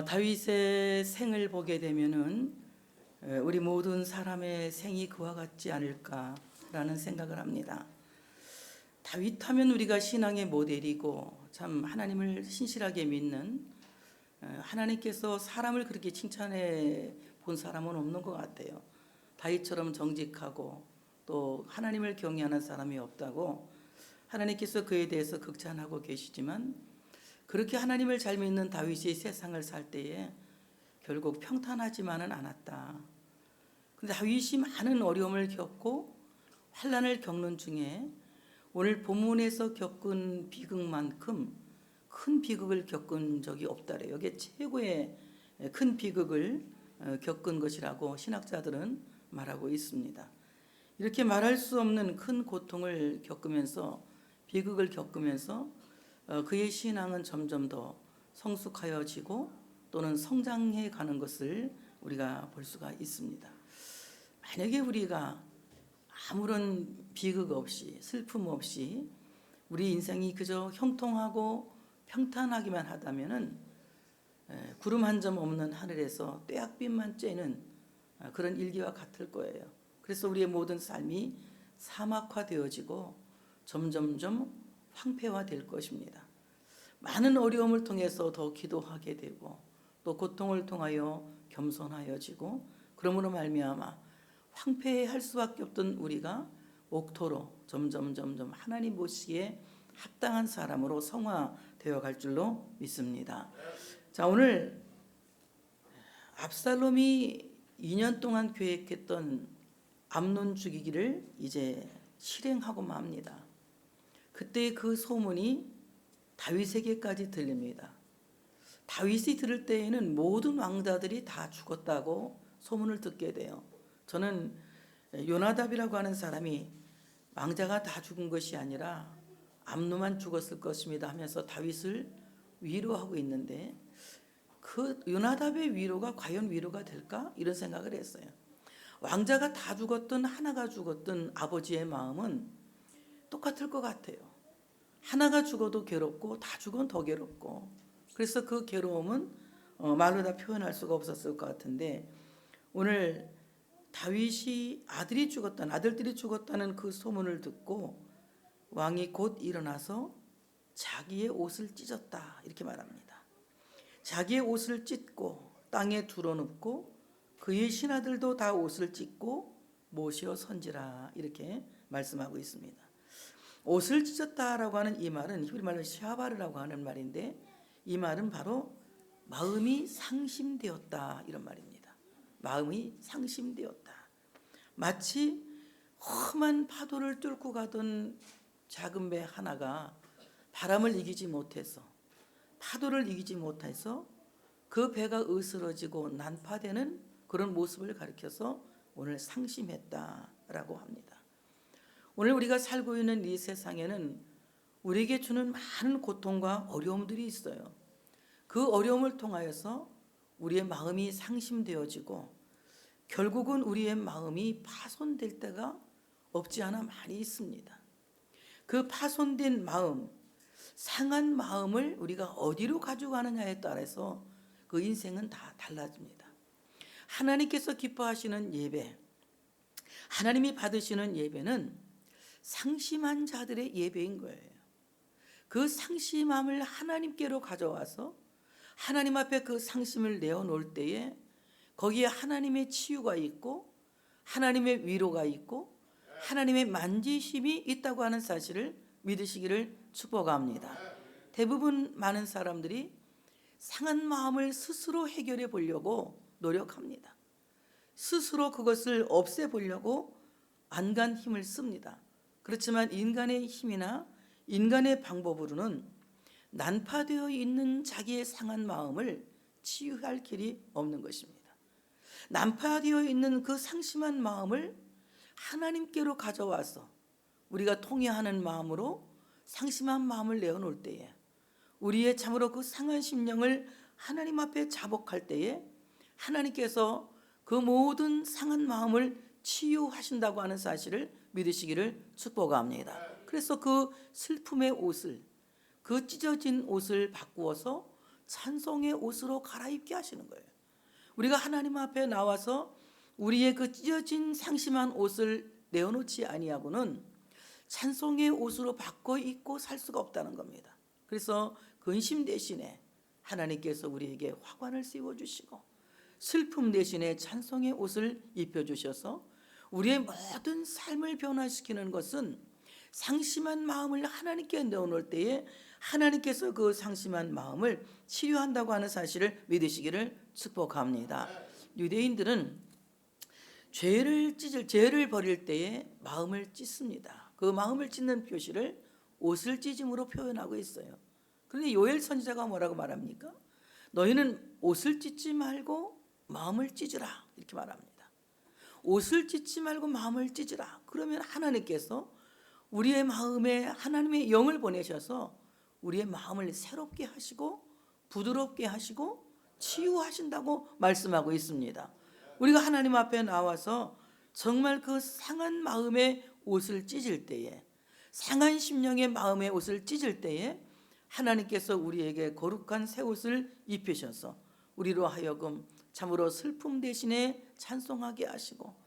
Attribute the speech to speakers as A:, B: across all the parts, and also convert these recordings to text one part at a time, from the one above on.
A: 다윗의 생을 보게 되면은 우리 모든 사람의 생이 그와 같지 않을까라는 생각을 합니다. 다윗하면 우리가 신앙의 모델이고 참 하나님을 신실하게 믿는 하나님께서 사람을 그렇게 칭찬해 본 사람은 없는 것 같아요. 다윗처럼 정직하고 또 하나님을 경외하는 사람이 없다고 하나님께서 그에 대해서 극찬하고 계시지만 그렇게 하나님을 잘 믿는 다윗이 세상을 살 때에 결국 평탄하지만은 않았다. 근데 다윗이 많은 어려움을 겪고 환난을 겪는 중에 오늘 본문에서 겪은 비극만큼 큰 비극을 겪은 적이 없다래요. 이게 최고의 큰 비극을 겪은 것이라고 신학자들은 말하고 있습니다. 이렇게 말할 수 없는 큰 고통을 겪으면서 비극을 겪으면서 그의 신앙은 점점 더 성숙하여지고 또는 성장해 가는 것을 우리가 볼 수가 있습니다. 만약에 우리가 아무런 비극 없이 슬픔 없이 우리 인생이 그저 형통하고 평탄하기만 하다면은 구름 한 점 없는 하늘에서 떼약빛만 쬐는 그런 일기와 같을 거예요. 그래서 우리의 모든 삶이 사막화되어지고 점점점 황폐화될 것입니다. 많은 어려움을 통해서 더 기도하게 되고 또 고통을 통하여 겸손하여지고 그러므로 말미암아 황폐할 수밖에 없던 우리가 옥토로 점점 하나님 보시기에 합당한 사람으로 성화되어 갈 줄로 믿습니다. 자, 오늘 압살롬이 2년 동안 계획했던 암논 죽이기를 이제 실행하고 맙니다. 그때 그 소문이 다윗에게까지 들립니다. 다윗이 들을 때에는 모든 왕자들이 다 죽었다고 소문을 듣게 돼요. 저는 요나답이라고 하는 사람이 왕자가 다 죽은 것이 아니라 암논만 죽었을 것입니다 하면서 다윗을 위로하고 있는데 그 요나답의 위로가 과연 위로가 될까? 이런 생각을 했어요. 왕자가 다 죽었든 하나가 죽었든 아버지의 마음은 똑같을 것 같아요. 하나가 죽어도 괴롭고 다 죽으면 더 괴롭고 그래서 그 괴로움은 말로 다 표현할 수가 없었을 것 같은데 오늘 다윗이 아들들이 죽었다는 그 소문을 듣고 왕이 곧 일어나서 자기의 옷을 찢었다 이렇게 말합니다. 자기의 옷을 찢고 땅에 두어눕고 그의 신하들도 다 옷을 찢고 모시어 선지라 이렇게 말씀하고 있습니다. 옷을 찢었다라고 하는 이 말은 히브리 말로 샤바르라고 하는 말인데 이 말은 바로 마음이 상심되었다 이런 말입니다. 마음이 상심되었다. 마치 험한 파도를 뚫고 가던 작은 배 하나가 바람을 이기지 못해서 파도를 이기지 못해서 그 배가 으스러지고 난파되는 그런 모습을 가리켜서 오늘 상심했다라고 합니다. 오늘 우리가 살고 있는 이 세상에는 우리에게 주는 많은 고통과 어려움들이 있어요. 그 어려움을 통하여서 우리의 마음이 상심되어지고 결국은 우리의 마음이 파손될 때가 없지 않아 많이 있습니다. 그 파손된 마음, 상한 마음을 우리가 어디로 가져가느냐에 따라서 그 인생은 다 달라집니다. 하나님께서 기뻐하시는 예배, 하나님이 받으시는 예배는 상심한 자들의 예배인 거예요. 그 상심함을 하나님께로 가져와서 하나님 앞에 그 상심을 내어놓을 때에 거기에 하나님의 치유가 있고 하나님의 위로가 있고 하나님의 만지심이 있다고 하는 사실을 믿으시기를 축복합니다. 대부분 많은 사람들이 상한 마음을 스스로 해결해 보려고 노력합니다. 스스로 그것을 없애보려고 안간 힘을 씁니다. 그렇지만 인간의 힘이나 인간의 방법으로는 난파되어 있는 자기의 상한 마음을 치유할 길이 없는 것입니다. 난파되어 있는 그 상심한 마음을 하나님께로 가져와서 우리가 통회하는 마음으로 상심한 마음을 내어놓을 때에 우리의 참으로 그 상한 심령을 하나님 앞에 자복할 때에 하나님께서 그 모든 상한 마음을 치유하신다고 하는 사실을 믿으시기를 축복합니다. 그래서 그 슬픔의 옷을 그 찢어진 옷을 바꾸어서 찬송의 옷으로 갈아입게 하시는 거예요. 우리가 하나님 앞에 나와서 우리의 그 찢어진 상심한 옷을 내어놓지 아니하고는 찬송의 옷으로 바꿔 입고 살 수가 없다는 겁니다. 그래서 근심 대신에 하나님께서 우리에게 화관을 씌워주시고 슬픔 대신에 찬송의 옷을 입혀주셔서 우리의 모든 삶을 변화시키는 것은 상심한 마음을 하나님께 내어놓을 때에 하나님께서 그 상심한 마음을 치유한다고 하는 사실을 믿으시기를 축복합니다. 유대인들은 죄를 버릴 때에 마음을 찢습니다. 그 마음을 찢는 표시를 옷을 찢음으로 표현하고 있어요. 그런데 요엘 선지자가 뭐라고 말합니까? 너희는 옷을 찢지 말고 마음을 찢으라 이렇게 말합니다. 옷을 찢지 말고 마음을 찢으라. 그러면 하나님께서 우리의 마음에 하나님의 영을 보내셔서 우리의 마음을 새롭게 하시고 부드럽게 하시고 치유하신다고 말씀하고 있습니다. 우리가 하나님 앞에 나와서 정말 그 상한 마음의 옷을 찢을 때에, 상한 심령의 마음의 옷을 찢을 때에 하나님께서 우리에게 거룩한 새 옷을 입히셔서 우리로 하여금 참으로 슬픔 대신에 찬송하게 하시고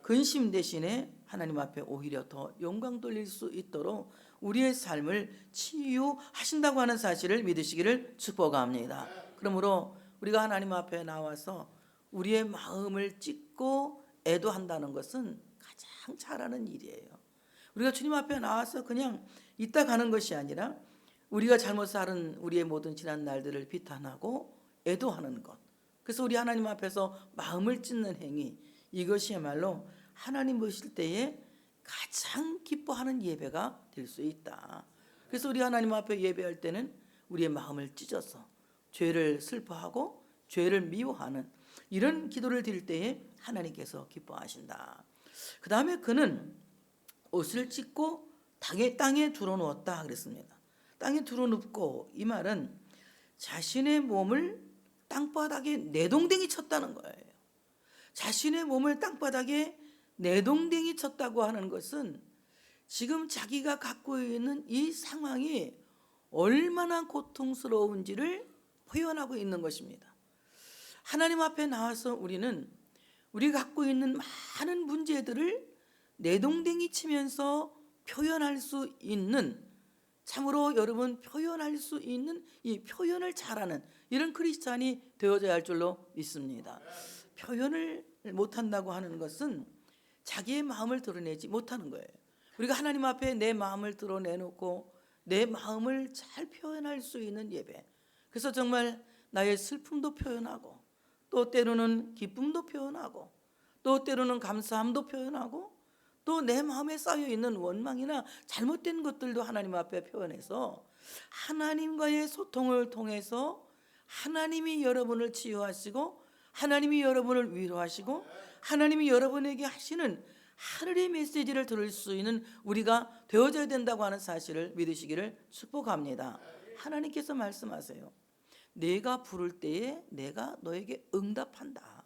A: 근심 대신에 하나님 앞에 오히려 더 영광 돌릴 수 있도록 우리의 삶을 치유하신다고 하는 사실을 믿으시기를 축복합니다. 그러므로 우리가 하나님 앞에 나와서 우리의 마음을 찢고 애도한다는 것은 가장 잘하는 일이에요. 우리가 주님 앞에 나와서 그냥 있다 가는 것이 아니라 우리가 잘못 살은 우리의 모든 지난 날들을 비탄하고 애도하는 것. 그래서 우리 하나님 앞에서 마음을 찢는 행위, 이것이야말로 하나님 보실 때에 가장 기뻐하는 예배가 될 수 있다. 그래서 우리 하나님 앞에 예배할 때는 우리의 마음을 찢어서 죄를 슬퍼하고 죄를 미워하는 이런 기도를 드릴 때에 하나님께서 기뻐하신다. 그 다음에 그는 옷을 찢고 땅에 두어놓았다 그랬습니다. 땅에 두어놓고, 이 말은 자신의 몸을 땅바닥에 내동댕이 쳤다는 거예요. 자신의 몸을 땅바닥에 내동댕이 쳤다고 하는 것은 지금 자기가 갖고 있는 이 상황이 얼마나 고통스러운지를 표현하고 있는 것입니다. 하나님 앞에 나와서 우리는 우리가 갖고 있는 많은 문제들을 내동댕이 치면서 표현할 수 있는, 참으로 여러분 표현할 수 있는 이 표현을 잘하는 이런 크리스찬이 되어져야 할 줄로 믿습니다. 표현을 못한다고 하는 것은 자기의 마음을 드러내지 못하는 거예요. 우리가 하나님 앞에 내 마음을 드러내놓고 내 마음을 잘 표현할 수 있는 예배, 그래서 정말 나의 슬픔도 표현하고 또 때로는 기쁨도 표현하고 또 때로는 감사함도 표현하고 또 내 마음에 쌓여있는 원망이나 잘못된 것들도 하나님 앞에 표현해서 하나님과의 소통을 통해서 하나님이 여러분을 치유하시고 하나님이 여러분을 위로하시고 하나님이 여러분에게 하시는 하늘의 메시지를 들을 수 있는 우리가 되어져야 된다고 하는 사실을 믿으시기를 축복합니다. 하나님께서 말씀하세요. 내가 부를 때에 내가 너에게 응답한다.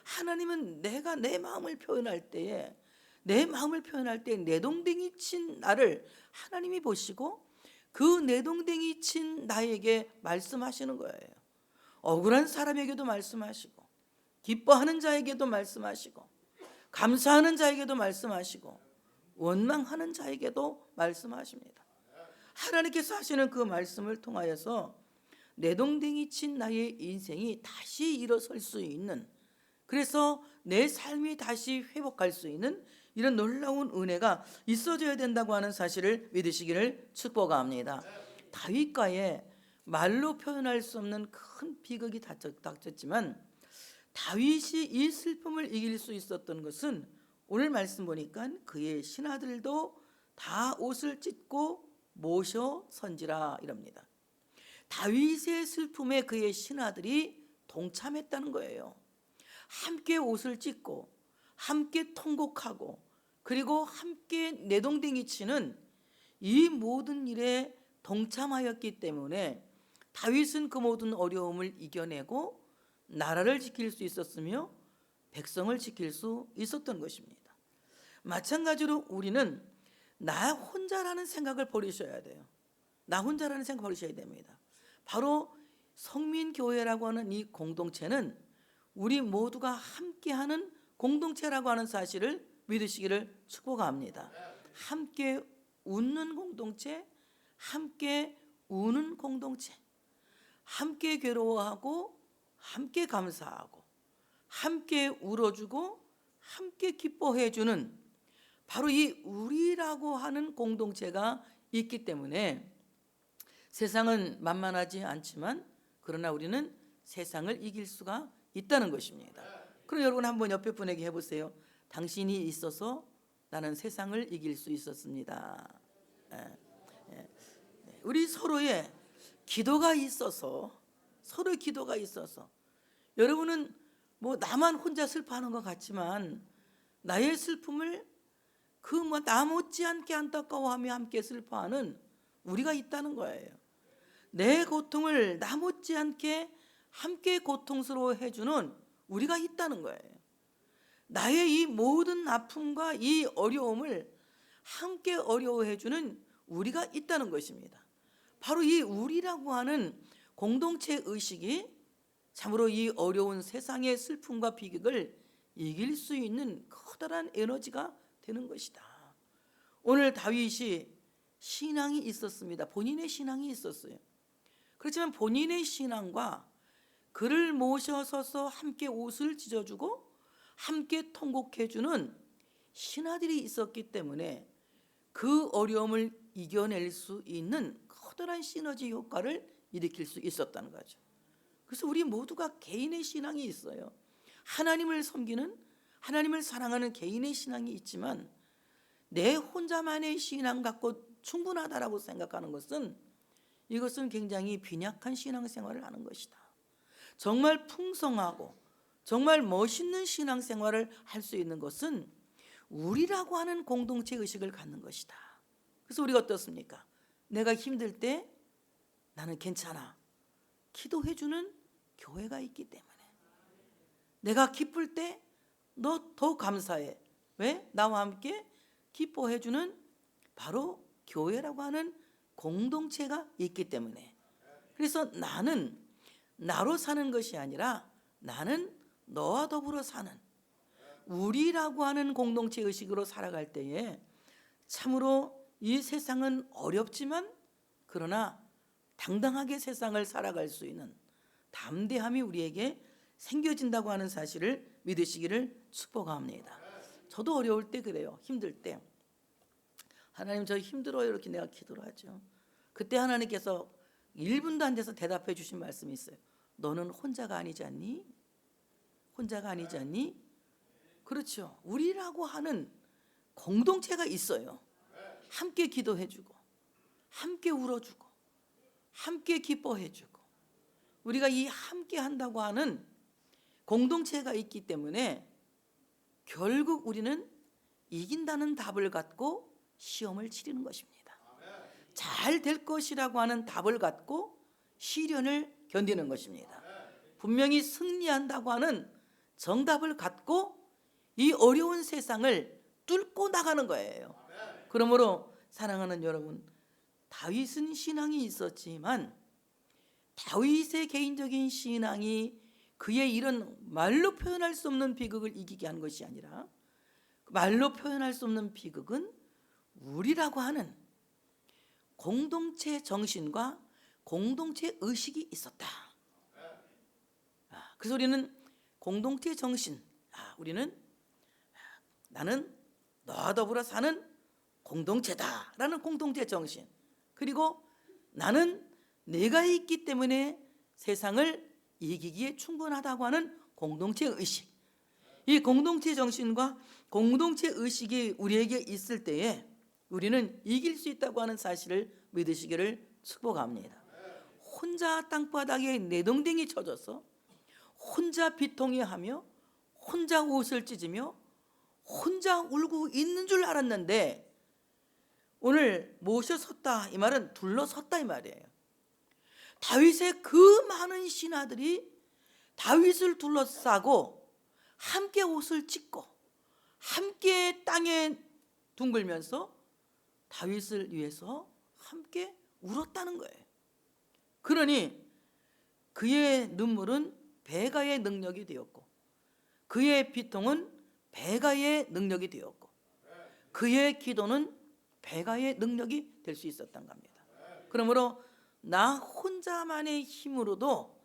A: 하나님은 내가 내 마음을 표현할 때에 내동댕이 친 나를 하나님이 보시고 그 내동댕이 친 나에게 말씀하시는 거예요. 억울한 사람에게도 말씀하시고 기뻐하는 자에게도 말씀하시고 감사하는 자에게도 말씀하시고 원망하는 자에게도 말씀하십니다. 하나님께서 하시는 그 말씀을 통하여서 내동댕이 친 나의 인생이 다시 일어설 수 있는, 그래서 내 삶이 다시 회복할 수 있는 이런 놀라운 은혜가 있어져야 된다고 하는 사실을 믿으시기를 축복합니다. 다윗과의 말로 표현할 수 없는 큰 비극이 닥쳤지만 다윗이 이 슬픔을 이길 수 있었던 것은 오늘 말씀 보니까 그의 신하들도 다 옷을 찢고 모셔 선지라 이럽니다. 다윗의 슬픔에 그의 신하들이 동참했다는 거예요. 함께 옷을 찢고 함께 통곡하고 그리고 함께 내동댕이 치는 이 모든 일에 동참하였기 때문에 다윗은 그 모든 어려움을 이겨내고 나라를 지킬 수 있었으며 백성을 지킬 수 있었던 것입니다. 마찬가지로 우리는 나 혼자라는 생각을 버리셔야 돼요. 나 혼자라는 생각 버리셔야 됩니다. 바로 성민교회라고 하는 이 공동체는 우리 모두가 함께하는 공동체라고 하는 사실을 믿으시기를 축복합니다. 함께 웃는 공동체, 함께 우는 공동체, 함께 괴로워하고 함께 감사하고 함께 울어주고 함께 기뻐해주는 바로 이 우리라고 하는 공동체가 있기 때문에 세상은 만만하지 않지만 그러나 우리는 세상을 이길 수가 있다는 것입니다. 그럼 여러분 한번 옆에 분에게 해보세요. 당신이 있어서 나는 세상을 이길 수 있었습니다. 우리 서로의 기도가 있어서, 서로의 기도가 있어서, 여러분은 뭐 나만 혼자 슬퍼하는 것 같지만 나의 슬픔을 그 뭐 나 못지않게 안타까워하며 함께 슬퍼하는 우리가 있다는 거예요. 내 고통을 나 못지않게 함께 고통스러워해 주는 우리가 있다는 거예요. 나의 이 모든 아픔과 이 어려움을 함께 어려워해 주는 우리가 있다는 것입니다. 바로 이 우리라고 하는 공동체 의식이 참으로 이 어려운 세상의 슬픔과 비극을 이길 수 있는 커다란 에너지가 되는 것이다. 오늘 다윗이 신앙이 있었습니다. 본인의 신앙이 있었어요. 그렇지만 본인의 신앙과 그를 모셔서서 함께 옷을 찢어주고 함께 통곡해주는 신하들이 있었기 때문에 그 어려움을 이겨낼 수 있는 커다란 시너지 효과를 일으킬 수 있었다는 거죠. 그래서 우리 모두가 개인의 신앙이 있어요. 하나님을 섬기는, 하나님을 사랑하는 개인의 신앙이 있지만 내 혼자만의 신앙 갖고 충분하다라고 생각하는 것은 이것은 굉장히 빈약한 신앙생활을 하는 것이다. 정말 풍성하고 정말 멋있는 신앙생활을 할 수 있는 것은 우리라고 하는 공동체 의식을 갖는 것이다. 그래서 우리가 어떻습니까? 내가 힘들 때 나는 괜찮아. 기도해주는 교회가 있기 때문에. 내가 기쁠 때 너 더 감사해. 왜? 나와 함께 기뻐해주는 바로 교회라고 하는 공동체가 있기 때문에. 그래서 나는 나로 사는 것이 아니라 나는 너와 더불어 사는 우리라고 하는 공동체 의식으로 살아갈 때에 참으로 이 세상은 어렵지만 그러나 당당하게 세상을 살아갈 수 있는 담대함이 우리에게 생겨진다고 하는 사실을 믿으시기를 축복합니다. 저도 어려울 때 그래요. 힘들 때 하나님 저 힘들어요 이렇게 내가 기도를 하죠. 그때 하나님께서 1분도 안 돼서 대답해 주신 말씀이 있어요. 너는 혼자가 아니지 않니? 혼자가 아니지 않니? 그렇죠. 우리라고 하는 공동체가 있어요. 함께 기도해주고 함께 울어주고 함께 기뻐해주고 우리가 이 함께 한다고 하는 공동체가 있기 때문에 결국 우리는 이긴다는 답을 갖고 시험을 치르는 것입니다. 잘 될 것이라고 하는 답을 갖고 시련을 견디는 것입니다. 분명히 승리한다고 하는 정답을 갖고 이 어려운 세상을 뚫고 나가는 거예요. 그러므로 사랑하는 여러분, 다윗은 신앙이 있었지만 다윗의 개인적인 신앙이 그의 이런 말로 표현할 수 없는 비극을 이기게 한 것이 아니라 말로 표현할 수 없는 비극은 우리라고 하는 공동체 정신과 공동체 의식이 있었다. 그래서 우리는 공동체 정신, 우리는 나는 너와 더불어 사는 공동체다라는 공동체 정신, 그리고 나는 내가 있기 때문에 세상을 이기기에 충분하다고 하는 공동체 의식, 이 공동체 정신과 공동체 의식이 우리에게 있을 때에 우리는 이길 수 있다고 하는 사실을 믿으시기를 축복합니다. 혼자 땅바닥에 내동댕이 쳐져서 혼자 비통해하며 혼자 옷을 찢으며 혼자 울고 있는 줄 알았는데 오늘 모셔 섰다 이 말은 둘러섰다 이 말이에요. 다윗의 그 많은 신하들이 다윗을 둘러싸고 함께 옷을 찢고 함께 땅에 둥글면서 다윗을 위해서 함께 울었다는 거예요. 그러니 그의 눈물은 배가의 능력이 되었고, 그의 비통은 배가의 능력이 되었고, 그의 기도는 배가의 능력이 될 수 있었던 겁니다. 그러므로 나 혼자만의 힘으로도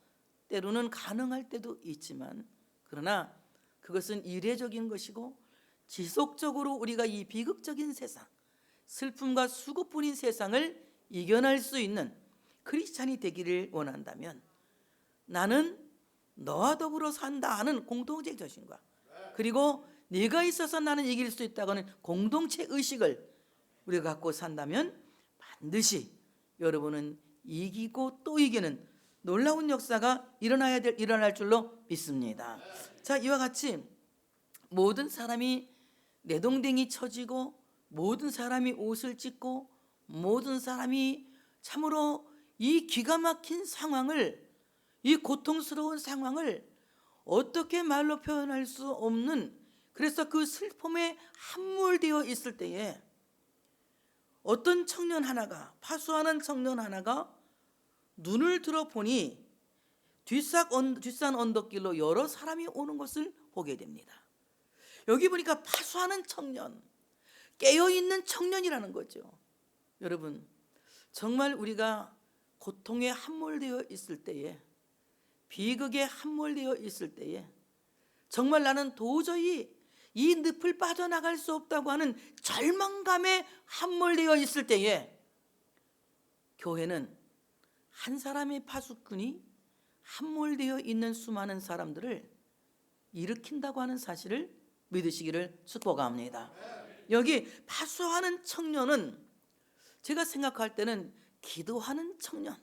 A: 때로는 가능할 때도 있지만, 그러나 그것은 이례적인 것이고 지속적으로 우리가 이 비극적인 세상, 슬픔과 수고뿐인 세상을 이겨낼 수 있는 크리스찬이 되기를 원한다면, 나는 너와 더불어 산다 하는 공동체 정신과, 그리고 네가 있어서 나는 이길 수 있다고 하는 공동체 의식을 우리가 갖고 산다면 반드시 여러분은 이기고 또 이기는 놀라운 역사가 일어날 줄로 믿습니다. 자, 이와 같이 모든 사람이 내동댕이 쳐지고, 모든 사람이 옷을 찢고, 모든 사람이 참으로 이 기가 막힌 상황을, 이 고통스러운 상황을 어떻게 말로 표현할 수 없는, 그래서 그 슬픔에 함몰되어 있을 때에 어떤 청년 하나가, 파수하는 청년 하나가 눈을 들어 보니 뒷산 언덕길로 여러 사람이 오는 것을 보게 됩니다. 여기 보니까 파수하는 청년, 깨어있는 청년이라는 거죠. 여러분, 정말 우리가 고통에 함몰되어 있을 때에, 비극에 함몰되어 있을 때에, 정말 나는 도저히 이 늪을 빠져나갈 수 없다고 하는 절망감에 함몰되어 있을 때에, 교회는 한 사람의 파수꾼이 함몰되어 있는 수많은 사람들을 일으킨다고 하는 사실을 믿으시기를 축복합니다. 여기 파수하는 청년은 제가 생각할 때는 기도하는 청년,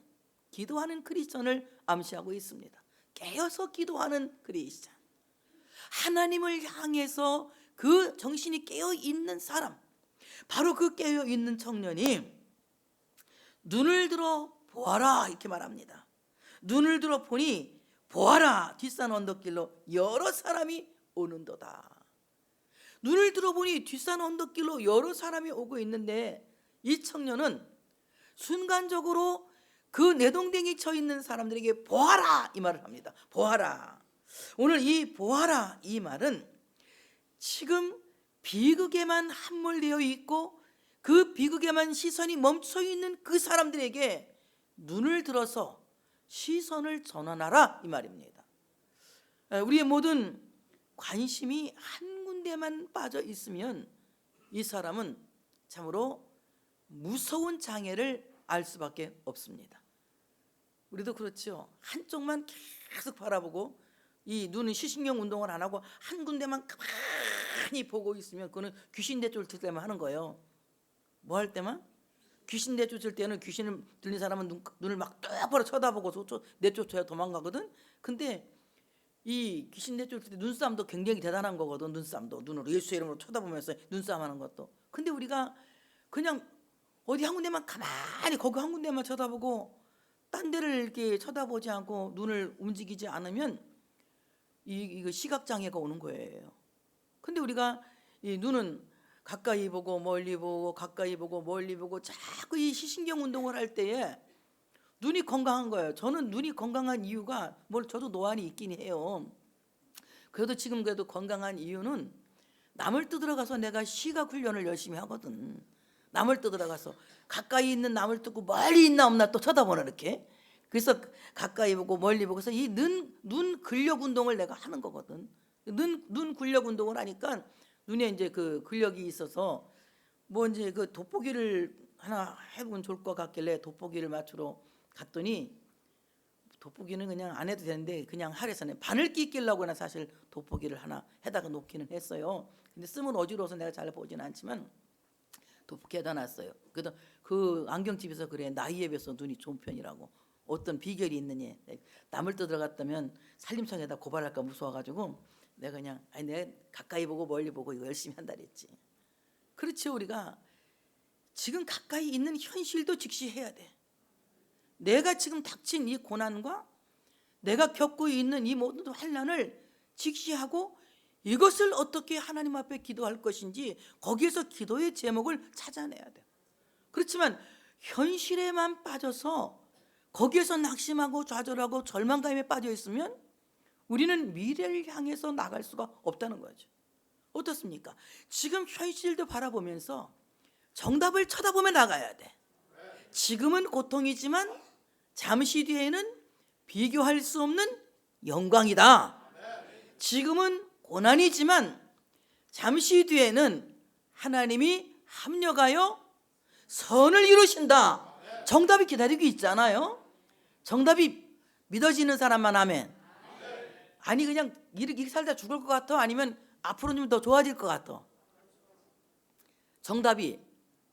A: 기도하는 크리스천을 암시하고 있습니다. 깨어서 기도하는 크리스천, 하나님을 향해서 그 정신이 깨어 있는 사람, 바로 그 깨어 있는 청년이 눈을 들어 보아라 이렇게 말합니다. 눈을 들어 보니 보아라, 뒷산 언덕길로 여러 사람이 오는도다. 눈을 들어 보니 뒷산 언덕길로 여러 사람이 오고 있는데, 이 청년은 순간적으로 그 내동댕이 쳐 있는 사람들에게 보아라 이 말을 합니다. 보아라. 오늘 이 보아라 이 말은 지금 비극에만 함몰되어 있고 그 비극에만 시선이 멈춰 있는 그 사람들에게 눈을 들어서 시선을 전환하라 이 말입니다. 우리의 모든 관심이 한 군데만 빠져 있으면 이 사람은 참으로 무서운 장애를 알 수밖에 없습니다. 우리도 그렇죠. 한쪽만 계속 바라보고 이 눈은 시신경 운동을 안 하고 한 군데만 가만히 보고 있으면 그거는 귀신 대쫓을 때만 하는 거예요. 뭐 할 때만? 귀신 내쫓을 때는, 귀신을 들린 사람은 눈을 막 똑바로 쳐다보고 내쫓아야 도망가거든. 근데 이 귀신 내쫓을 때 눈싸움도 굉장히 대단한 거거든. 눈싸움도 눈으로 예수의 이름으로 쳐다보면서 눈싸움하는 것도. 근데 우리가 그냥 어디 한 군데만 가만히 거기 한 군데만 쳐다보고 딴 데를 이렇게 쳐다보지 않고 눈을 움직이지 않으면 이거 시각장애가 오는 거예요. 근데 우리가 이 눈은 가까이 보고 멀리 보고 가까이 보고 멀리 보고 자꾸 이 시신경 운동을 할 때에 눈이 건강한 거예요. 저는 눈이 건강한 이유가, 저도 노안이 있긴 해요. 그래도 지금 건강한 이유는 남을 뜯으러 가서 내가 시각 훈련을 열심히 하거든. 남을 뜯으러 가서 가까이 있는 남을 뜯고 멀리 있나 없나 또 쳐다보는 이렇게. 그래서 가까이 보고 멀리 보고서 이 눈 근력 운동을 내가 하는 거거든. 눈 근력 운동을 하니까 눈에 이제 그 근력이 있어서 이제 그 돋보기를 하나 해보면 좋을 것 같길래 돋보기를 맞추러 갔더니, 돋보기는 그냥 안 해도 되는데 그냥 하래서는 바늘기 끼려고 사실 돋보기를 하나 해다가 놓기는 했어요. 근데 쓰면 어지러워서 내가 잘 보지는 않지만 돋보기 해다 놨어요. 그래도 그 안경집에서 그래, 나이에 비해서 눈이 좋은 편이라고. 어떤 비결이 있느냐. 남을 뜯어갔다면 산림청에다 고발할까 무서워가지고 내가 그냥 내가 가까이 보고 멀리 보고 이거 열심히 한다 그랬지. 그렇지. 우리가 지금 가까이 있는 현실도 직시해야 돼. 내가 지금 닥친 이 고난과 내가 겪고 있는 이 모든 환난을 직시하고 이것을 어떻게 하나님 앞에 기도할 것인지 거기에서 기도의 제목을 찾아내야 돼. 그렇지만 현실에만 빠져서 거기에서 낙심하고 좌절하고 절망감에 빠져 있으면 우리는 미래를 향해서 나갈 수가 없다는 거죠. 어떻습니까? 지금 현실도 바라보면서 정답을 쳐다보며 나가야 돼. 지금은 고통이지만 잠시 뒤에는 비교할 수 없는 영광이다. 지금은 고난이지만 잠시 뒤에는 하나님이 합력하여 선을 이루신다. 정답이 기다리고 있잖아요. 정답이 믿어지는 사람만 하면. 아니 그냥 이렇게 살다 죽을 것 같아? 아니면 앞으로는 좀 더 좋아질 것 같아? 정답이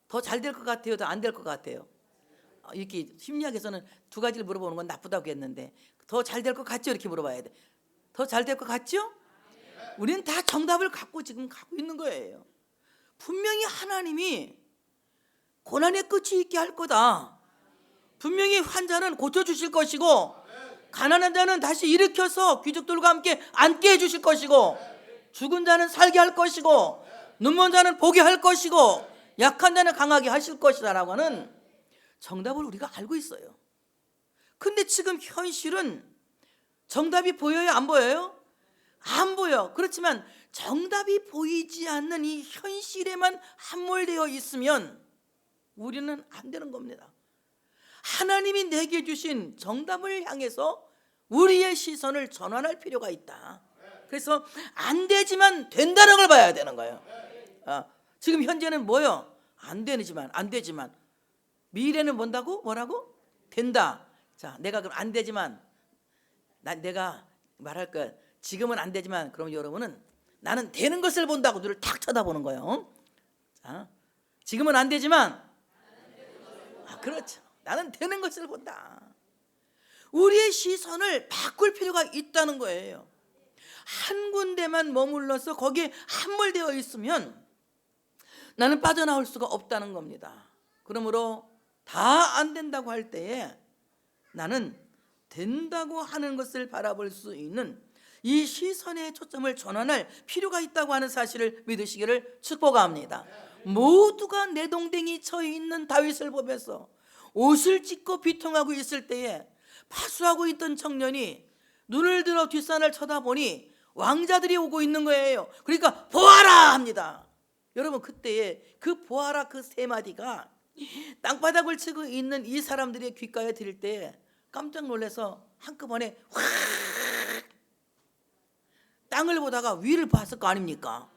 A: 더 잘 될 것 같아요? 더 안 될 것 같아요? 이렇게 심리학에서는 두 가지를 물어보는 건 나쁘다고 했는데 더 잘 될 것 같죠? 이렇게 물어봐야 돼. 더 잘 될 것 같죠? 우리는 다 정답을 갖고 지금 가고 있는 거예요. 분명히 하나님이 고난의 끝이 있게 할 거다. 분명히 환자는 고쳐주실 것이고 가난한 자는 다시 일으켜서 귀족들과 함께 앉게 해주실 것이고 죽은 자는 살게 할 것이고 눈먼 자는 보게 할 것이고 약한 자는 강하게 하실 것이다 라고 하는 정답을 우리가 알고 있어요. 근데 지금 현실은 정답이 보여요? 안 보여요? 안 보여. 그렇지만 정답이 보이지 않는 이 현실에만 함몰되어 있으면 우리는 안 되는 겁니다. 하나님이 내게 주신 정답을 향해서 우리의 시선을 전환할 필요가 있다. 그래서 안 되지만 된다는 걸 봐야 되는 거예요. 지금 현재는 뭐요? 안 되지만 미래는 뭔다고? 뭐라고? 된다. 자, 내가 그럼 안 되지만 내가 말할 것 지금은 안 되지만 그럼 여러분은 나는 되는 것을 본다고 눈을 탁 쳐다보는 거예요. 자, 지금은 안 되지만 그렇죠. 나는 되는 것을 본다. 우리의 시선을 바꿀 필요가 있다는 거예요. 한 군데만 머물러서 거기에 함몰되어 있으면 나는 빠져나올 수가 없다는 겁니다. 그러므로 다 안 된다고 할 때에 나는 된다고 하는 것을 바라볼 수 있는 이 시선의 초점을 전환할 필요가 있다고 하는 사실을 믿으시기를 축복합니다. 모두가 내동댕이 쳐 있는 다윗을 보면서 옷을 찢고 비통하고 있을 때에 파수하고 있던 청년이 눈을 들어 뒷산을 쳐다보니 왕자들이 오고 있는 거예요. 그러니까 보아라 합니다. 여러분 그때에 그 보아라 그 세 마디가 땅바닥을 치고 있는 이 사람들의 귓가에 들을 때 깜짝 놀라서 한꺼번에 확 땅을 보다가 위를 봤을 거 아닙니까?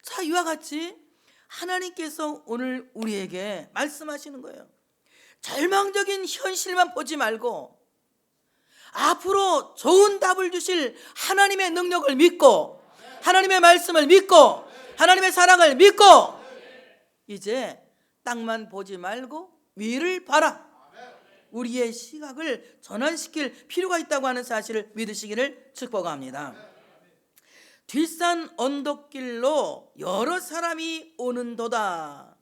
A: 자, 이와 같이 하나님께서 오늘 우리에게 말씀하시는 거예요. 절망적인 현실만 보지 말고 앞으로 좋은 답을 주실 하나님의 능력을 믿고 하나님의 말씀을 믿고 하나님의 사랑을 믿고 이제 땅만 보지 말고 위를 봐라. 우리의 시각을 전환시킬 필요가 있다고 하는 사실을 믿으시기를 축복합니다. 뒷산 언덕길로 여러 사람이 오는도다.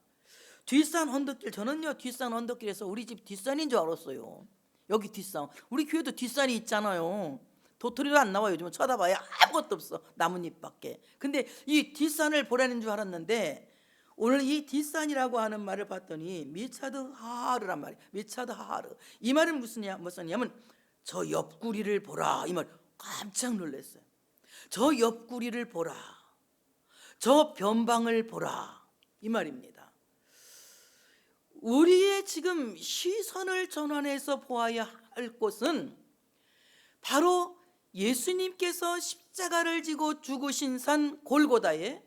A: 뒷산 언덕길, 저는요 뒷산 언덕길에서 우리 집 뒷산인 줄 알았어요. 여기 뒷산, 우리 교회도 뒷산이 있잖아요. 도토리도 안 나와요. 요즘은 쳐다봐야 아무것도 없어, 나뭇잎밖에. 근데 이 뒷산을 보라는 줄 알았는데 오늘 이 뒷산이라고 하는 말을 봤더니 미차드 하하르란 말이에요. 미차드 하하르. 이 말은 무슨냐면 저 옆구리를 보라, 이 말. 깜짝 놀랐어요. 저 옆구리를 보라, 저 변방을 보라, 이 말입니다. 우리의 지금 시선을 전환해서 보아야 할 곳은 바로 예수님께서 십자가를 지고 죽으신 산 골고다에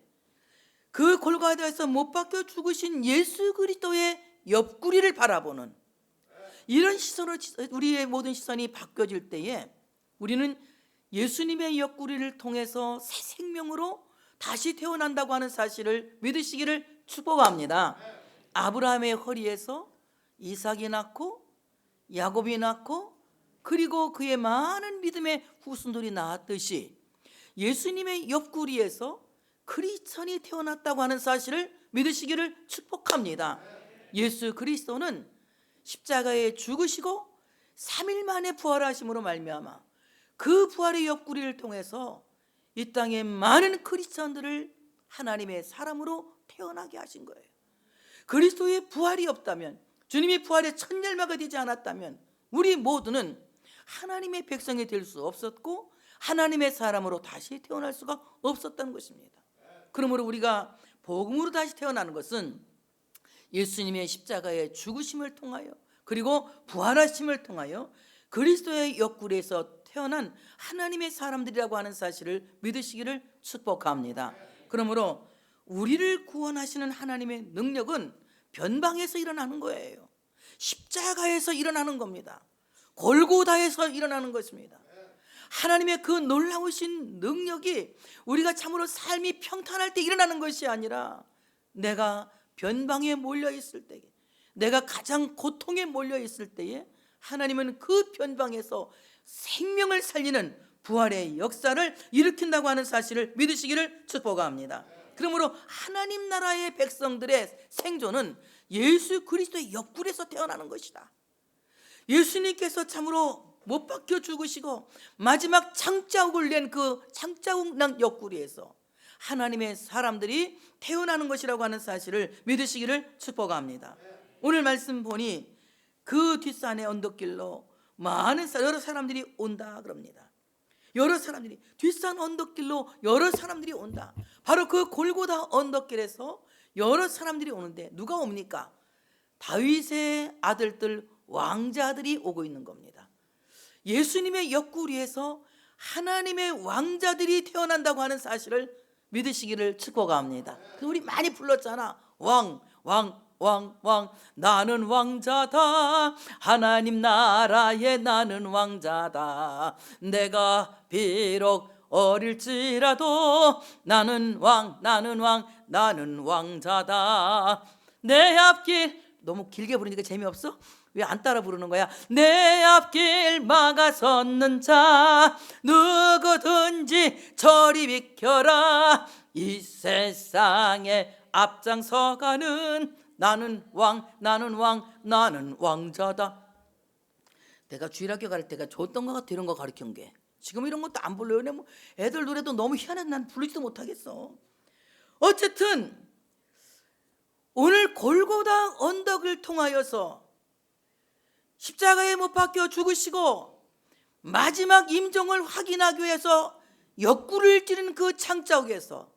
A: 그 골고다에서 못 박혀 죽으신 예수 그리스도의 옆구리를 바라보는 이런 시선으로 우리의 모든 시선이 바뀌어질 때에 우리는 예수님의 옆구리를 통해서 새 생명으로 다시 태어난다고 하는 사실을 믿으시기를 축복합니다. 아브라함의 허리에서 이삭이 낳고 야곱이 낳고 그리고 그의 많은 믿음의 후손들이 낳았듯이 예수님의 옆구리에서 크리스천이 태어났다고 하는 사실을 믿으시기를 축복합니다. 예수 그리스도는 십자가에 죽으시고 3일 만에 부활하심으로 말미암아 그 부활의 옆구리를 통해서 이 땅에 많은 크리스천들을 하나님의 사람으로 태어나게 하신 거예요. 그리스도의 부활이 없다면, 주님이 부활의 첫 열매가 되지 않았다면 우리 모두는 하나님의 백성이 될 수 없었고 하나님의 사람으로 다시 태어날 수가 없었다는 것입니다. 그러므로 우리가 복음으로 다시 태어나는 것은 예수님의 십자가의 죽으심을 통하여 그리고 부활하심을 통하여 그리스도의 옆구리에서 태어난 하나님의 사람들이라고 하는 사실을 믿으시기를 축복합니다. 그러므로 우리를 구원하시는 하나님의 능력은 변방에서 일어나는 거예요. 십자가에서 일어나는 겁니다. 골고다에서 일어나는 것입니다. 하나님의 그 놀라우신 능력이 우리가 참으로 삶이 평탄할 때 일어나는 것이 아니라 내가 변방에 몰려 있을 때에, 내가 가장 고통에 몰려 있을 때에 하나님은 그 변방에서 생명을 살리는 부활의 역사를 일으킨다고 하는 사실을 믿으시기를 축복합니다. 그러므로 하나님 나라의 백성들의 생존은 예수 그리스도의 옆구리에서 태어나는 것이다. 예수님께서 참으로 못 박혀 죽으시고 마지막 창자국을 낸 그 창자국 난 옆구리에서 하나님의 사람들이 태어나는 것이라고 하는 사실을 믿으시기를 축복합니다. 오늘 말씀 보니 그 뒷산의 언덕길로 여러 사람들이 온다 그럽니다. 여러 사람들이 뒷산 언덕길로 여러 사람들이 온다. 바로 그 골고다 언덕길에서 여러 사람들이 오는데 누가 옵니까? 다윗의 아들들 왕자들이 오고 있는 겁니다. 예수님의 옆구리에서 하나님의 왕자들이 태어난다고 하는 사실을 믿으시기를 축복합니다. 우리 많이 불렀잖아. 왕 나는 왕자다. 하나님 나라에 나는 왕자다. 내가 비록 어릴지라도 나는 왕자다. 내 앞길 너무 길게 부르니까 재미없어? 왜 안 따라 부르는 거야? 내 앞길 막아섰는 자 누구든지 저리 비켜라. 이 세상에 앞장서가는 나는 왕자다. 내가 주일학교 갈 때가 줬던 것 같아. 이런 거 가르친 게 지금 이런 것도 안 불러요. 뭐 애들 노래도 너무 희한해. 난 부르지도 못하겠어. 어쨌든 오늘 골고다 언덕을 통하여서 십자가에 못 박혀 죽으시고 마지막 임종을 확인하기 위해서 옆구리를 찌르는 그 창자국에서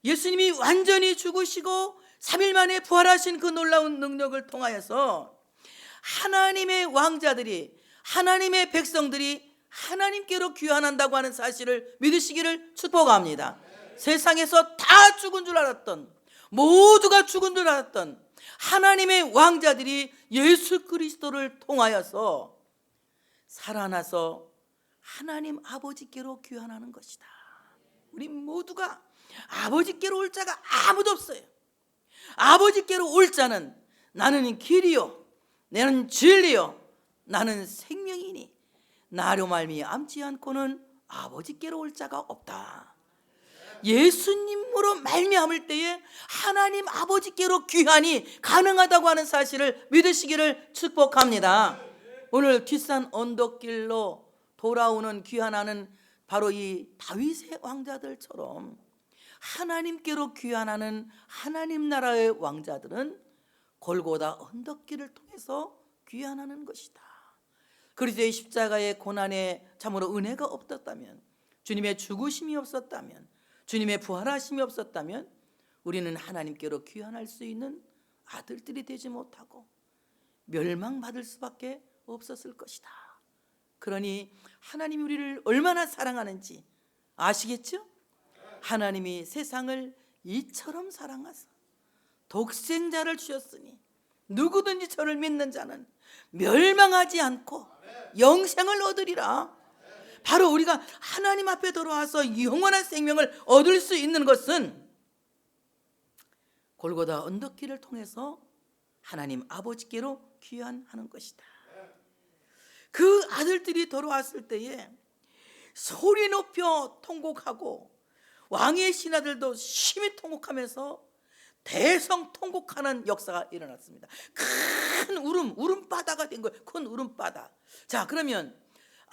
A: 예수님이 완전히 죽으시고 3일 만에 부활하신 그 놀라운 능력을 통하여서 하나님의 왕자들이, 하나님의 백성들이 하나님께로 귀환한다고 하는 사실을 믿으시기를 축복합니다. 세상에서 다 죽은 줄 알았던, 모두가 죽은 줄 알았던 하나님의 왕자들이 예수 그리스도를 통하여서 살아나서 하나님 아버지께로 귀환하는 것이다. 우리 모두가 아버지께로 올 자가 아무도 없어요. 아버지께로 올 자는 나는 길이요 나는 진리요 나는 생명이니 나로 말미암지 않고는 아버지께로 올 자가 없다. 예수님으로 말미암을 때에 하나님 아버지께로 귀환이 가능하다고 하는 사실을 믿으시기를 축복합니다. 오늘 뒷산 언덕길로 돌아오는 귀환하는 바로 이 다윗의 왕자들처럼 하나님께로 귀환하는 하나님 나라의 왕자들은 골고다 언덕길을 통해서 귀환하는 것이다. 그리스도의 십자가의 고난에 참으로 은혜가 없었다면, 주님의 죽으심이 없었다면, 주님의 부활하심이 없었다면 우리는 하나님께로 귀환할 수 있는 아들들이 되지 못하고 멸망받을 수밖에 없었을 것이다. 그러니 하나님이 우리를 얼마나 사랑하는지 아시겠죠? 하나님이 세상을 이처럼 사랑하사 독생자를 주셨으니 누구든지 저를 믿는 자는 멸망하지 않고 영생을 얻으리라. 바로 우리가 하나님 앞에 돌아와서 영원한 생명을 얻을 수 있는 것은 골고다 언덕길을 통해서 하나님 아버지께로 귀환하는 것이다. 그 아들들이 돌아왔을 때에 소리 높여 통곡하고 왕의 신하들도 심히 통곡하면서 대성 통곡하는 역사가 일어났습니다. 큰 울음바다가 된 거예요. 큰 울음바다. 자, 그러면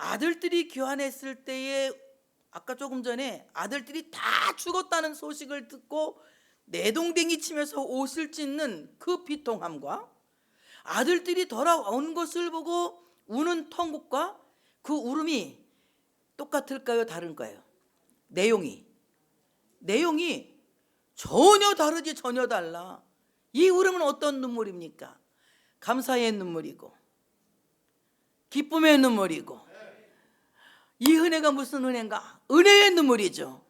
A: 아들들이 귀환했을 때에 아까 조금 전에 아들들이 다 죽었다는 소식을 듣고 내동댕이 치면서 옷을 찢는 그 비통함과 아들들이 돌아온 것을 보고 우는 통곡과 그 울음이 똑같을까요? 다른가요? 내용이 전혀 다르지, 전혀 달라. 이 울음은 어떤 눈물입니까? 감사의 눈물이고 기쁨의 눈물이고, 이 은혜가 무슨 은혜인가? 은혜의 눈물이죠.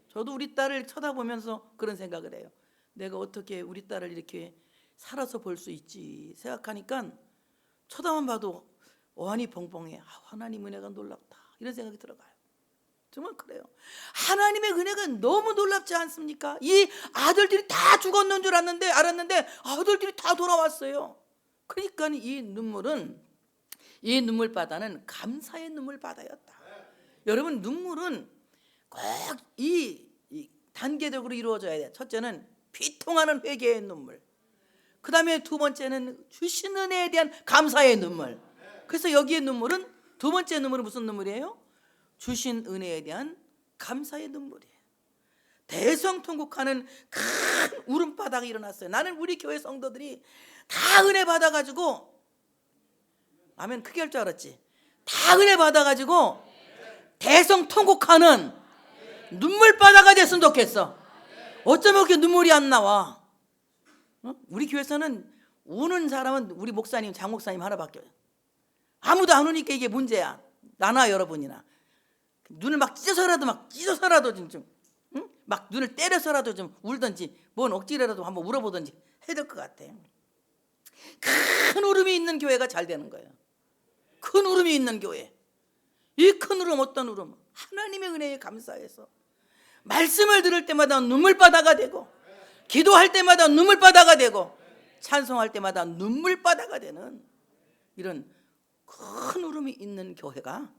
A: 저도 우리 딸을 쳐다보면서 그런 생각을 해요. 내가 어떻게 우리 딸을 이렇게 살아서 볼 수 있지 생각하니까 쳐다만 봐도 어안이 벙벙해. 하나님 은혜가 놀랍다, 이런 생각이 들어가요. 정말 그래요. 하나님의 은혜가 너무 놀랍지 않습니까? 이 아들들이 다 죽었는 줄 알았는데 아들들이 다 돌아왔어요. 그러니까 이 눈물바다는 감사의 눈물바다였다. 여러분, 눈물은 꼭 이 단계적으로 이루어져야 돼요. 첫째는 비통하는 회개의 눈물, 그 다음에 두 번째는 주신 은혜에 대한 감사의 눈물. 그래서 여기에 눈물은, 두 번째 눈물은 무슨 눈물이에요? 주신 은혜에 대한 감사의 눈물이에요. 대성통곡하는 큰 울음바다가 일어났어요. 나는 우리 교회 성도들이 다 은혜 받아가지고, 아멘 크게 할 줄 알았지? 다 은혜 받아가지고 대성통곡하는 눈물바다가 됐으면 좋겠어. 어쩌면 그렇게 눈물이 안 나와? 우리 교회에서는 우는 사람은 우리 목사님, 장 목사님 하나밖에 없어요. 아무도 안 우니까 이게 문제야. 나나 여러분이나 눈을 막 찢어서라도 좀, 응? 막 눈을 때려서라도 좀 울든지, 뭔 억지로라도 한번 울어보든지 해야 될 것 같아. 큰 울음이 있는 교회가 잘 되는 거예요. 큰 울음이 있는 교회. 이 큰 울음, 어떤 울음? 하나님의 은혜에 감사해서 말씀을 들을 때마다 눈물바다가 되고, 기도할 때마다 눈물바다가 되고, 찬송할 때마다 눈물바다가 되는 이런 큰 울음이 있는 교회가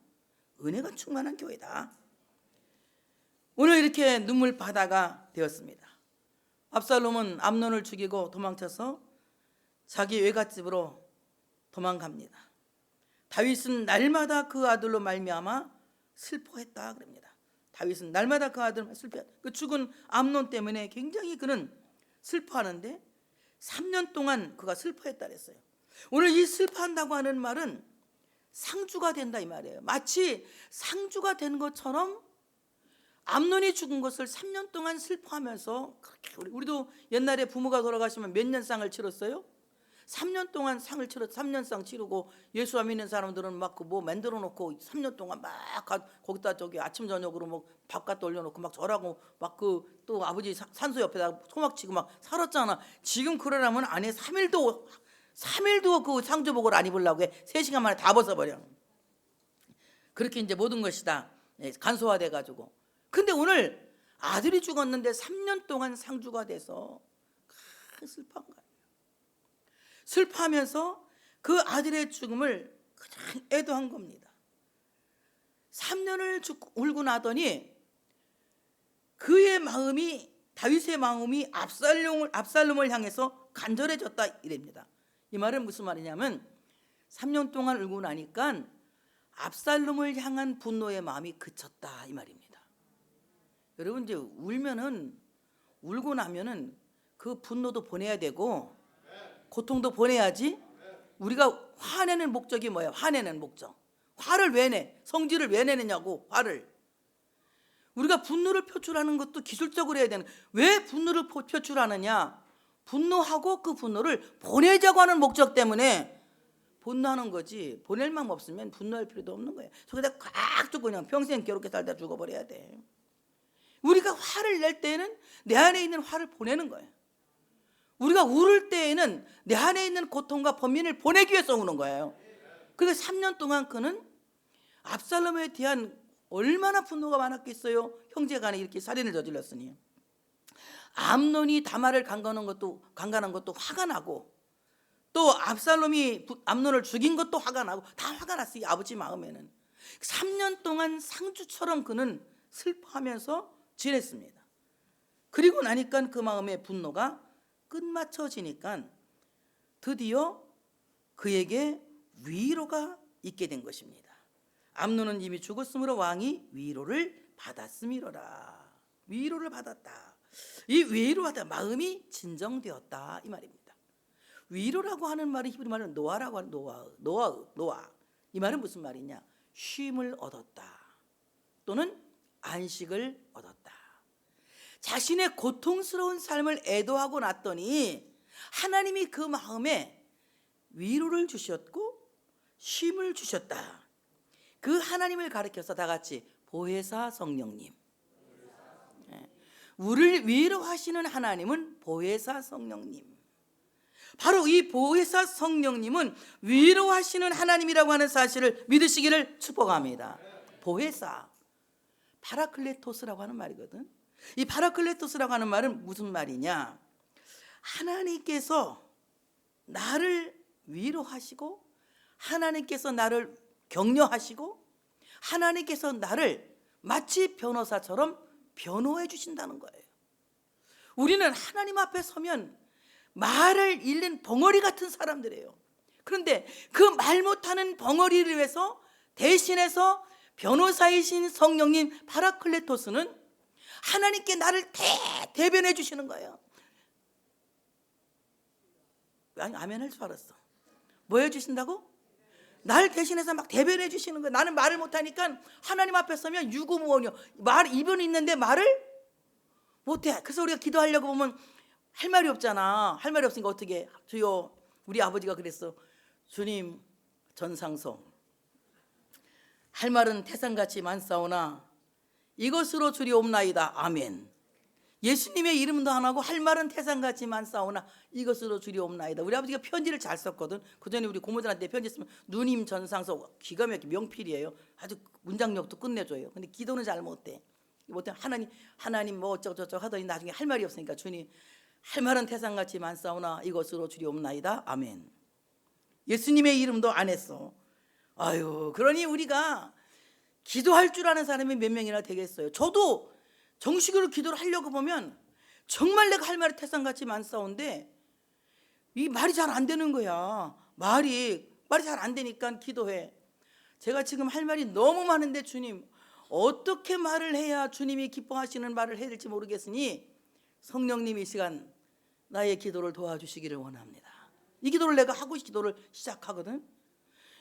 A: 은혜가 충만한 교회다. 오늘 이렇게 눈물바다가 되었습니다. 압살롬은 암논을 죽이고 도망쳐서 자기 외갓집으로 도망갑니다. 다윗은 날마다 그 아들로 말미암아 슬퍼했다 그럽니다. 다윗은 날마다 그 아들로 슬퍼했다. 그 죽은 암논 때문에 굉장히 그는 슬퍼하는데 3년 동안 그가 슬퍼했다 그랬어요. 오늘 이 슬퍼한다고 하는 말은 상주가 된다 이 말이에요. 마치 상주가 된 것처럼 암논이 죽은 것을 3년 동안 슬퍼하면서, 그렇게 우리도 옛날에 부모가 돌아가시면 몇 년 쌍을 치렀어요? 3년 동안 상을 치렀, 3년 상 치르고, 예수 안 믿는 사람들은 막 그 뭐 만들어 놓고 3년 동안 막 거기다 저기 아침 저녁으로 뭐 밥 갖다 올려놓고 막 절하고 막 그 또 아버지 산소 옆에다 소막 치고 막 살았잖아. 지금 그러려면 안에 3일도 그 상주복을 안 입으려고 해. 3시간 만에 다 벗어버려. 그렇게 이제 모든 것이 다 간소화돼 가지고. 근데 오늘 아들이 죽었는데 3년 동안 상주가 돼서 슬퍼한 거예요. 슬퍼하면서 그 아들의 죽음을 그냥 애도한 겁니다. 3년을 울고 나더니 그의 마음이, 다윗의 마음이 압살롬을 향해서 간절해졌다 이랍니다. 이 말은 무슨 말이냐면 3년 동안 울고 나니까 압살롬을 향한 분노의 마음이 그쳤다 이 말입니다. 여러분, 이제 울고 나면은 그 분노도 보내야 되고 고통도 보내야지. 우리가 화내는 목적이 뭐예요? 화내는 목적. 화를 왜 내? 성질을 왜 내느냐고. 화를. 우리가 분노를 표출하는 것도 기술적으로 해야 되는. 왜 분노를 표출하느냐? 분노하고 그 분노를 보내자고 하는 목적 때문에 분노하는 거지. 보낼 마음 없으면 분노할 필요도 없는 거예요. 저기다 꽉 쫓고 그냥 평생 괴롭게 살다 죽어버려야 돼. 우리가 화를 낼 때에는 내 안에 있는 화를 보내는 거예요. 우리가 울을 때에는 내 안에 있는 고통과 번민을 보내기 위해서 우는 거예요. 그래서 3년 동안 그는 압살롬에 대한 얼마나 분노가 많았겠어요. 형제간에 이렇게 살인을 저질렀으니. 암논이 다말을 강간한 것도 화가 나고, 또 압살롬이 암논을 죽인 것도 화가 나고, 다 화가 났어요. 아버지 마음에는. 3년 동안 상주처럼 그는 슬퍼하면서 지냈습니다. 그리고 나니까 그 마음의 분노가 끝마쳐지니까 드디어 그에게 위로가 있게 된 것입니다. 암논은 이미 죽었으므로 왕이 위로를 받았음이로라. 위로를 받았다. 이 위로받아 마음이 진정되었다 이 말입니다. 위로라고 하는 말은 히브리 말은 노아라고 하는 노아. 이 말은 무슨 말이냐? 쉼을 얻었다 또는 안식을 얻었다. 자신의 고통스러운 삶을 애도하고 났더니 하나님이 그 마음에 위로를 주셨고 쉼을 주셨다. 그 하나님을 가리켜서 다 같이 보혜사 성령님. 우리를 위로하시는 하나님은 보혜사 성령님. 바로 이 보혜사 성령님은 위로하시는 하나님이라고 하는 사실을 믿으시기를 축복합니다. 보혜사, 파라클레토스라고 하는 말이거든. 이 파라클레토스라고 하는 말은 무슨 말이냐? 하나님께서 나를 위로하시고 하나님께서 나를 격려하시고 하나님께서 나를 마치 변호사처럼 변호해 주신다는 거예요. 우리는 하나님 앞에 서면 말을 잃는 벙어리 같은 사람들이에요. 그런데 그 말 못하는 벙어리를 위해서 대신해서 변호사이신 성령님 파라클레토스는 하나님께 나를 대변해 주시는 거예요. 아니, 아멘 할 줄 알았어. 뭐 해주신다고? 날 대신해서 막 대변해 주시는 거예요. 나는 말을 못하니까 하나님 앞에 서면 유구무원이요. 입은 있는데 말을 못해. 그래서 우리가 기도하려고 보면 할 말이 없잖아. 할 말이 없으니까 어떻게? 주여, 우리 아버지가 그랬어. 주님, 전상소 할 말은 태산같이 많사오나 이것으로 주리옵나이다. 아멘. 예수님의 이름도 안 하고 할 말은 태산같이 많사오나 이것으로 주리옵나이다. 우리 아버지가 편지를 잘 썼거든. 그전에 우리 고모들한테 편지 쓰면 누님 전상소 기가 막히게 명필이에요. 아주 문장력도 끝내줘요. 근데 기도는 잘 못해. 하나님 뭐 어쩌고저쩌고 하더니 나중에 할 말이 없으니까 주님 할 말은 태산같이 많사오나 이것으로 주리옵나이다. 아멘. 예수님의 이름도 안 했어. 아유, 그러니 우리가 기도할 줄 아는 사람이 몇 명이나 되겠어요. 저도 정식으로 기도를 하려고 보면 정말 내가 할 말이 태산같이 많사온데 이 말이 잘 안 되는 거야. 말이 잘 안 되니까 기도해. 제가 지금 할 말이 너무 많은데 주님 어떻게 말을 해야 주님이 기뻐하시는 말을 해야 될지 모르겠으니 성령님이 이 시간 나의 기도를 도와주시기를 원합니다. 이 기도를 내가 하고 기도를 시작하거든.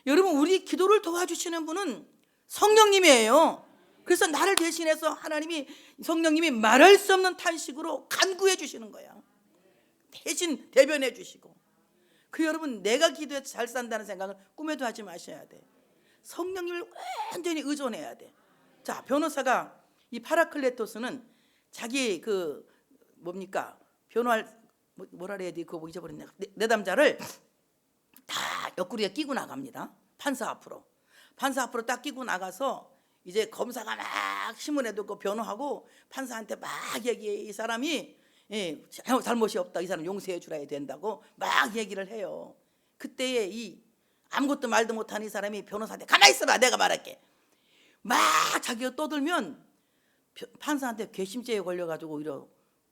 A: 여러분, 우리 기도를 도와주시는 분은 성령님이에요. 그래서 나를 대신해서 성령님이 말할 수 없는 탄식으로 간구해 주시는 거야. 대신 대변해 주시고. 그 여러분, 내가 기도해서 잘 산다는 생각은 꿈에도 하지 마셔야 돼. 성령님을 완전히 의존해야 돼. 자, 변호사가 이 파라클레토스는 자기 변호할 뭐라 그래야 돼? 그거 잊어버렸네. 내담자를 다 옆구리에 끼고 나갑니다. 판사 앞으로 딱 끼고 나가서 이제 검사가 막 신문에 듣고 변호하고 판사한테 막 얘기해. 이 사람이 잘못이 없다. 이 사람 용서해 주라 된다고 막 얘기를 해요. 그때에 이 아무것도 말도 못하는 이 사람이 변호사한테 가만히 있어라. 내가 말할게. 막 자기가 떠들면 판사한테 괘씸죄에 걸려가지고 오히려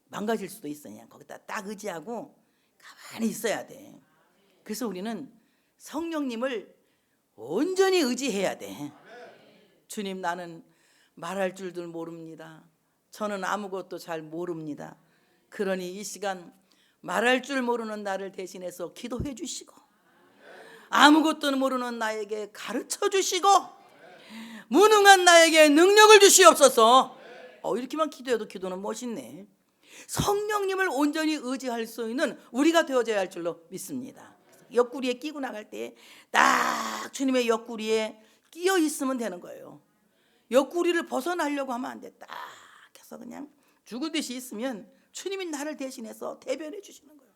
A: 망가질 수도 있어. 그냥 거기다 딱 의지하고 가만히 있어야 돼. 그래서 우리는 성령님을 온전히 의지해야 돼. 주님, 나는 말할 줄들 모릅니다. 저는 아무것도 잘 모릅니다. 그러니 이 시간 말할 줄 모르는 나를 대신해서 기도해 주시고 아무것도 모르는 나에게 가르쳐 주시고 무능한 나에게 능력을 주시옵소서. 이렇게만 기도해도 기도는 멋있네. 성령님을 온전히 의지할 수 있는 우리가 되어져야 할 줄로 믿습니다. 옆구리에 끼고 나갈 때 딱 주님의 옆구리에 끼어 있으면 되는 거예요. 옆구리를 벗어나려고 하면 안 돼. 딱 해서 그냥 죽은 듯이 있으면 주님이 나를 대신해서 대변해 주시는 거예요.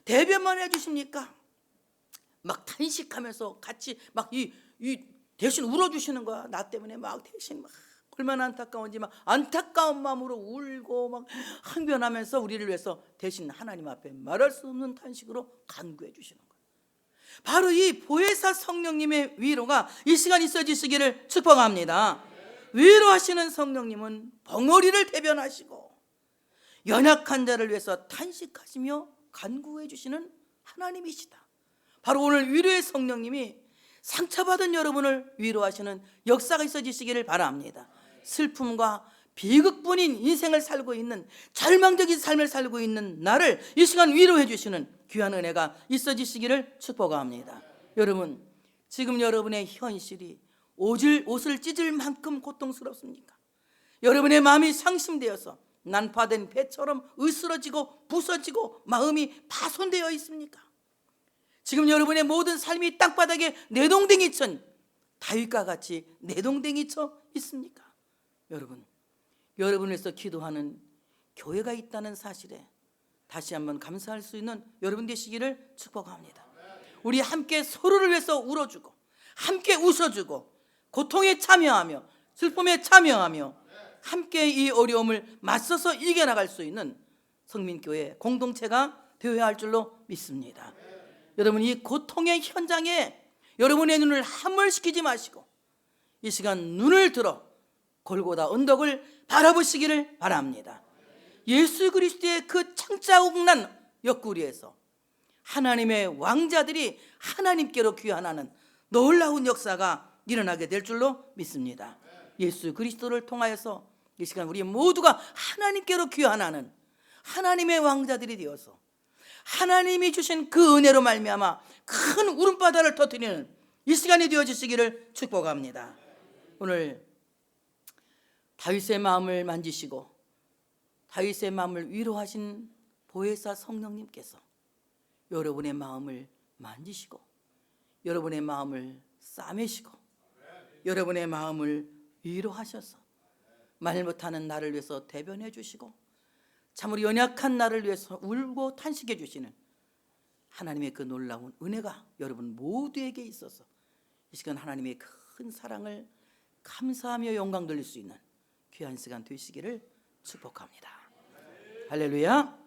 A: 대변만 해 주십니까? 막 탄식하면서 같이 막 이 대신 울어주시는 거야. 나 때문에 막 대신 막 얼마나 안타까운지 막 안타까운 마음으로 울고 막 항변하면서 우리를 위해서 대신 하나님 앞에 말할 수 없는 탄식으로 간구해 주시는 거예요. 바로 이 보혜사 성령님의 위로가 이 시간 있어지시기를 축복합니다. 위로하시는 성령님은 벙어리를 대변하시고 연약한 자를 위해서 탄식하시며 간구해 주시는 하나님이시다. 바로 오늘 위로의 성령님이 상처받은 여러분을 위로하시는 역사가 있어지시기를 바랍니다. 슬픔과 비극뿐인 인생을 살고 있는, 절망적인 삶을 살고 있는 나를 이 시간 위로해 주시는 귀한 은혜가 있어지시기를 축복합니다. 여러분, 지금 여러분의 현실이 옷을 찢을 만큼 고통스럽습니까? 여러분의 마음이 상심되어서 난파된 배처럼 으스러지고 부서지고 마음이 파손되어 있습니까? 지금 여러분의 모든 삶이 땅바닥에 내동댕이 친 다윗과 같이 내동댕이 쳐 있습니까? 여러분, 여러분을 위해서 기도하는 교회가 있다는 사실에 다시 한번 감사할 수 있는 여러분 되시기를 축복합니다. 우리 함께 서로를 위해서 울어주고 함께 웃어주고 고통에 참여하며 슬픔에 참여하며 함께 이 어려움을 맞서서 이겨나갈 수 있는 성민교회 공동체가 되어야 할 줄로 믿습니다. 여러분, 이 고통의 현장에 여러분의 눈을 함몰시키지 마시고 이 시간 눈을 들어 골고다 언덕을 바라보시기를 바랍니다. 예수 그리스도의 그 창자국난 옆구리에서 하나님의 왕자들이 하나님께로 귀환하는 놀라운 역사가 일어나게 될 줄로 믿습니다. 예수 그리스도를 통하여서 이 시간 우리 모두가 하나님께로 귀환하는 하나님의 왕자들이 되어서 하나님이 주신 그 은혜로 말미암아 큰 울음바다를 터뜨리는 이 시간이 되어주시기를 축복합니다. 오늘 다윗의 마음을 만지시고 다윗의 마음을 위로하신 보혜사 성령님께서 여러분의 마음을 만지시고 여러분의 마음을 싸매시고 여러분의 마음을 위로하셔서 말 못하는 나를 위해서 대변해 주시고 참으로 연약한 나를 위해서 울고 탄식해 주시는 하나님의 그 놀라운 은혜가 여러분 모두에게 있어서 이 시간 하나님의 큰 사랑을 감사하며 영광 돌릴 수 있는 귀한 시간 되시기를 축복합니다. 할렐루야.